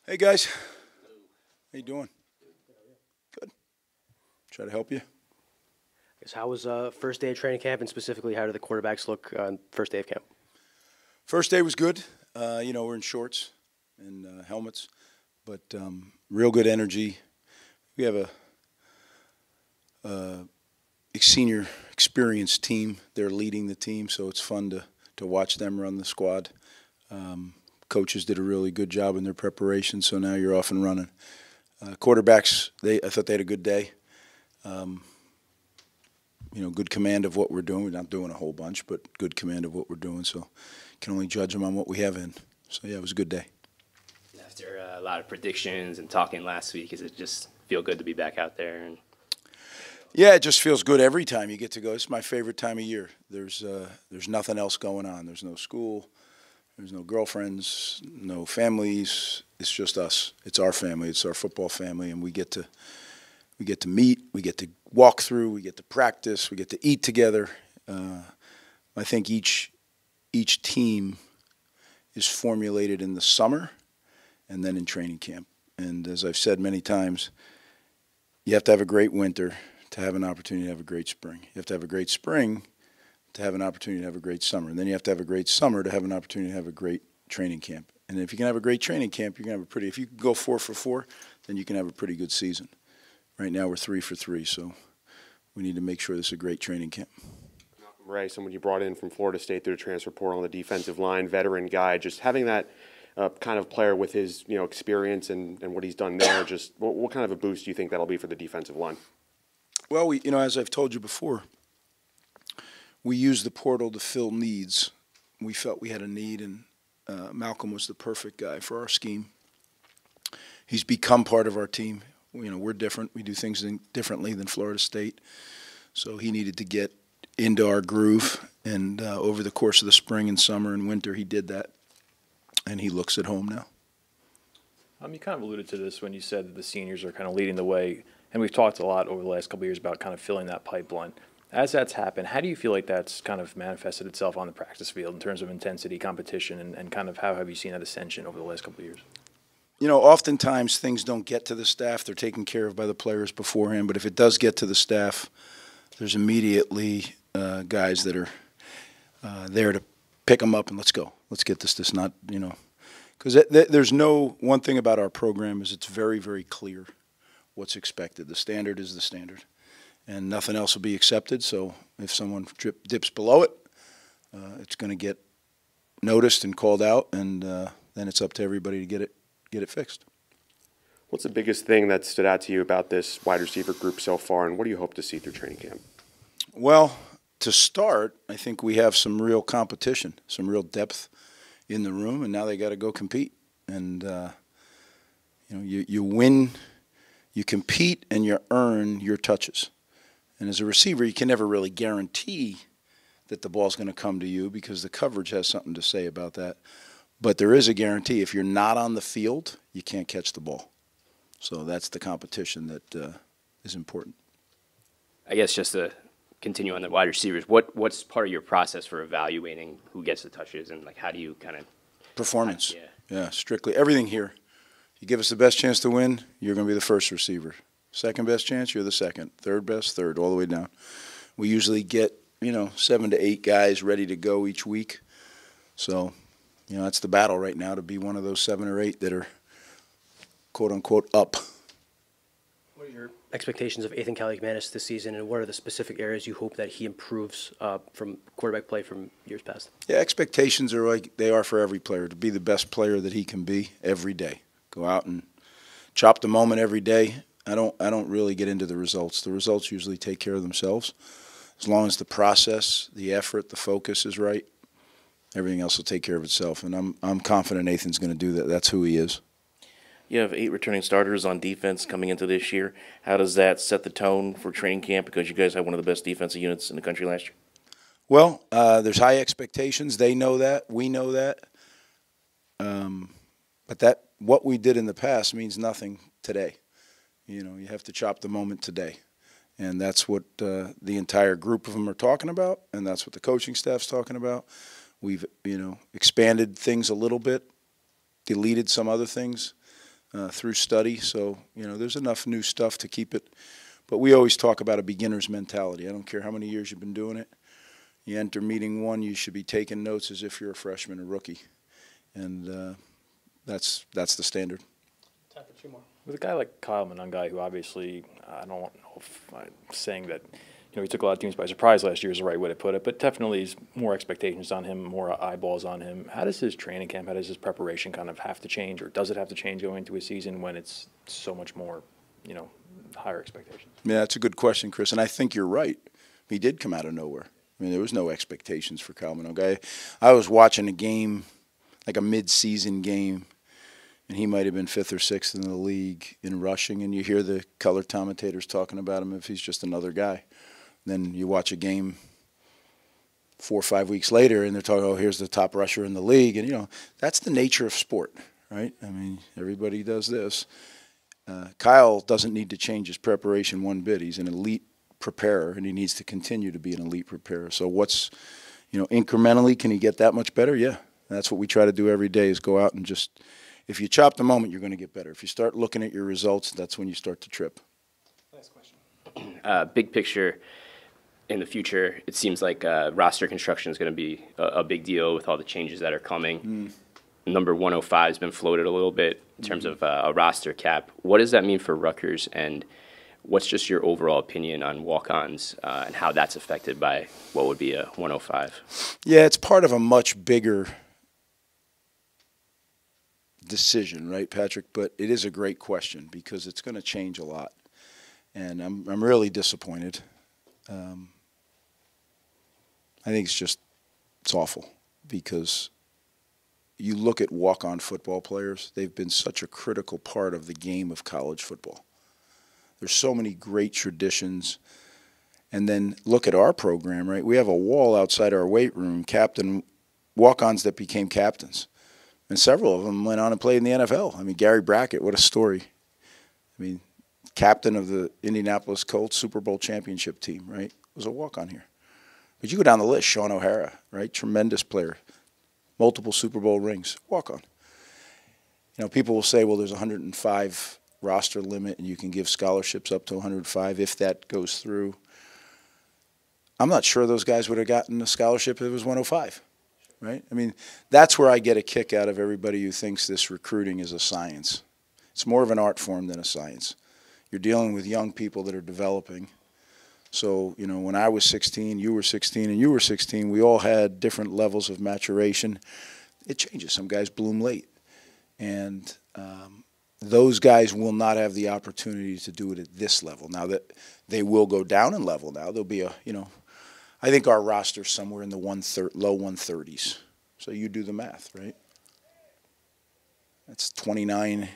Hey guys, how you doing? Good. Try to help you. How was first day of training camp, and specifically, how did the quarterbacks look on first day of camp? First day was good. We're in shorts and helmets, but real good energy. We have a senior experienced team. They're leading the team, so it's fun to watch them run the squad. Coaches did a really good job in their preparation, so now you're off and running. Quarterbacks, I thought they had a good day. Good command of what we're doing. We're not doing a whole bunch, but good command of what we're doing, so can only judge them on what we have in. So, yeah, it was a good day. After a lot of predictions and talking last week, does it just feel good to be back out there? Yeah, it just feels good every time you get to go. It's my favorite time of year. There's nothing else going on. There's no school. There's no girlfriends, no families. It's just us. It's our family. It's our football family, and we get to meet. We get to walk through. We get to practice. We get to eat together. I think each team is formulated in the summer and then in training camp. And as I've said many times, you have to have a great winter to have an opportunity to have a great spring. You have to have a great spring to have an opportunity to have a great summer. And then you have to have a great summer to have an opportunity to have a great training camp. And if you can have a great training camp, you can have if you can go 4 for 4, then you can have a pretty good season. Right now we're 3 for 3, so we need to make sure this is a great training camp. Ray, someone you brought in from Florida State through the transfer portal on the defensive line, veteran guy, just having that kind of player with his experience and what he's done there, just what kind of a boost do you think that'll be for the defensive line? Well, as I've told you before, we use the portal to fill needs. We felt we had a need, and Malcolm was the perfect guy for our scheme. He's become part of our team. We're different. We do things differently than Florida State. So he needed to get into our groove, and over the course of the spring and summer and winter, he did that, and he looks at home now. You kind of alluded to this when you said that the seniors are kind of leading the way, and we've talked a lot over the last couple of years about kind of filling that pipeline. As that's happened, how do you feel like that's kind of manifested itself on the practice field in terms of intensity, competition, and kind of how have you seen that ascension over the last couple of years? Oftentimes things don't get to the staff. They're taken care of by the players beforehand. But if it does get to the staff, there's immediately guys that are there to pick them up and let's go. Let's get this not, because there's one thing about our program is it's very, very clear what's expected. The standard is the standard, and nothing else will be accepted. So if someone dips below it, it's going to get noticed and called out, and then it's up to everybody to get it fixed. What's the biggest thing that stood out to you about this wide receiver group so far, and what do you hope to see through training camp? Well, to start, I think we have some real competition, some real depth in the room, and now they got to go compete. And you win, you compete, and you earn your touches. And as a receiver, you can never really guarantee that the ball's going to come to you because the coverage has something to say about that. But there is a guarantee. If you're not on the field, you can't catch the ball. So that's the competition that is important. I guess just to continue on the wide receivers, what's part of your process for evaluating who gets the touches, and how do you kind of performance? Yeah, strictly everything here. You give us the best chance to win, you're going to be the first receiver. Second best chance, you're the second. Third best, third, all the way down. We usually get 7 to 8 guys ready to go each week. So that's the battle right now, to be one of those 7 or 8 that are quote unquote up. What are your expectations of Ethan Kaliakmanis this season, and what are the specific areas you hope that he improves from quarterback play from years past? Yeah, expectations are like they are for every player, to be the best player that he can be every day. Go out and chop the moment every day. I don't really get into the results. The results usually take care of themselves. As long as the process, the effort, the focus is right, everything else will take care of itself. And I'm confident Nathan's going to do that. That's who he is. You have 8 returning starters on defense coming into this year. How does that set the tone for training camp? Because you guys had one of the best defensive units in the country last year. Well, there's high expectations. They know that. We know that. But what we did in the past means nothing today. You have to chop the moment today. And that's what the entire group of them are talking about, and that's what the coaching staff's talking about. We've, expanded things a little bit, deleted some other things. through study. So, there's enough new stuff to keep it. But we always talk about a beginner's mentality. I don't care how many years you've been doing it. You enter meeting one, you should be taking notes as if you're a freshman or rookie. And that's the standard. Time for two more. With a guy like Kyle Monangai, who obviously, I don't know if I'm saying that, he took a lot of teams by surprise last year is the right way to put it, but definitely is more expectations on him, more eyeballs on him. How does his training camp, how does his preparation kind of have to change, or does it have to change going into a season when it's so much more, higher expectations? Yeah, that's a good question, Chris, and I think you're right. He did come out of nowhere. There was no expectations for Kyle Monangai. I was watching a game, like a mid-season game, and he might have been 5th or 6th in the league in rushing, and you hear the color commentators talking about him if he's just another guy. Then you watch a game 4 or 5 weeks later, and they're talking, oh, here's the top rusher in the league. And, that's the nature of sport, right? Everybody does this. Kyle doesn't need to change his preparation one bit. He's an elite preparer, and he needs to continue to be an elite preparer. So what's, incrementally, can he get that much better? Yeah. That's what we try to do every day is go out and just, if you chop the moment, you're going to get better. If you start looking at your results, that's when you start to trip. Last question. Big picture. In the future, it seems like roster construction is going to be a big deal with all the changes that are coming. Number 105 has been floated a little bit in terms of a roster cap. What does that mean for Rutgers, and what's just your overall opinion on walk-ons and how that's affected by what would be a 105? Yeah, it's part of a much bigger decision, right, Patrick? But it is a great question because it's going to change a lot, and I'm really disappointed. I think it's awful because you look at walk-on football players, they've been such a critical part of the game of college football. There's so many great traditions. And then look at our program, right? We have a wall outside our weight room, walk-ons that became captains. And several of them went on and played in the NFL. Gary Brackett, what a story. Captain of the Indianapolis Colts Super Bowl championship team, right? Was a walk-on here. But you go down the list, Sean O'Hara, right? Tremendous player. Multiple Super Bowl rings. Walk-on. People will say, well, there's 105 roster limit and you can give scholarships up to 105 if that goes through. I'm not sure those guys would have gotten a scholarship if it was 105, right? That's where I get a kick out of everybody who thinks this recruiting is a science. It's more of an art form than a science. You're dealing with young people that are developing. So, when I was 16, you were 16, and you were 16, we all had different levels of maturation. It changes. Some guys bloom late. And those guys will not have the opportunity to do it at this level. Now that they will go down in level now. There'll be I think our roster's somewhere in the low 130s. So you do the math, right? That's 29,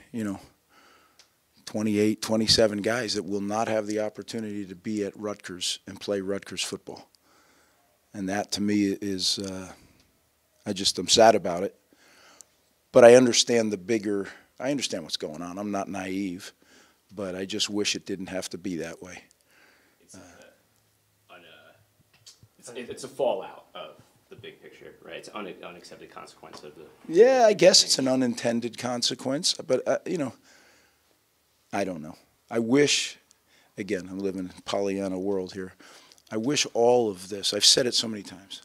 28, 27 guys that will not have the opportunity to be at Rutgers and play Rutgers football. And that, to me, is I'm sad about it. But I understand I understand what's going on. I'm not naive, but I just wish it didn't have to be that way. It's a fallout of the big picture, right? It's unaccepted consequence of the. Yeah, I guess it's an unintended consequence, but I don't know. I wish, again, I'm living in a Pollyanna world here. I wish all of this, I've said it so many times.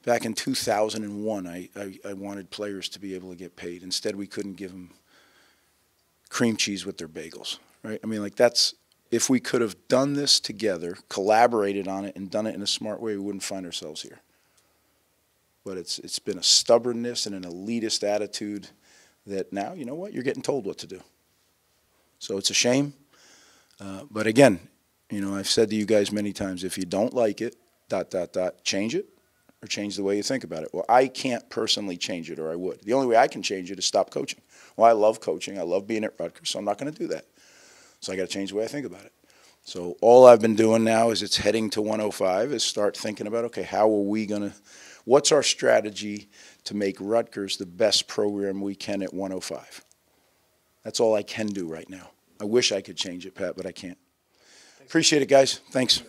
Back in 2001, I wanted players to be able to get paid. Instead, we couldn't give them cream cheese with their bagels, right? If we could have done this together, collaborated on it, and done it in a smart way, we wouldn't find ourselves here. But it's been a stubbornness and an elitist attitude that now, you know what, you're getting told what to do. So it's a shame. But again, I've said to you guys many times, if you don't like it, ... change it or change the way you think about it. Well, I can't personally change it, or I would. The only way I can change it is stop coaching. Well, I love coaching. I love being at Rutgers, so I'm not going to do that. So I got to change the way I think about it. So all I've been doing now is it's heading to 105 is start thinking about, okay, what's our strategy to make Rutgers the best program we can at 105? That's all I can do right now. I wish I could change it, Pat, but I can't. Appreciate it, guys. Thanks.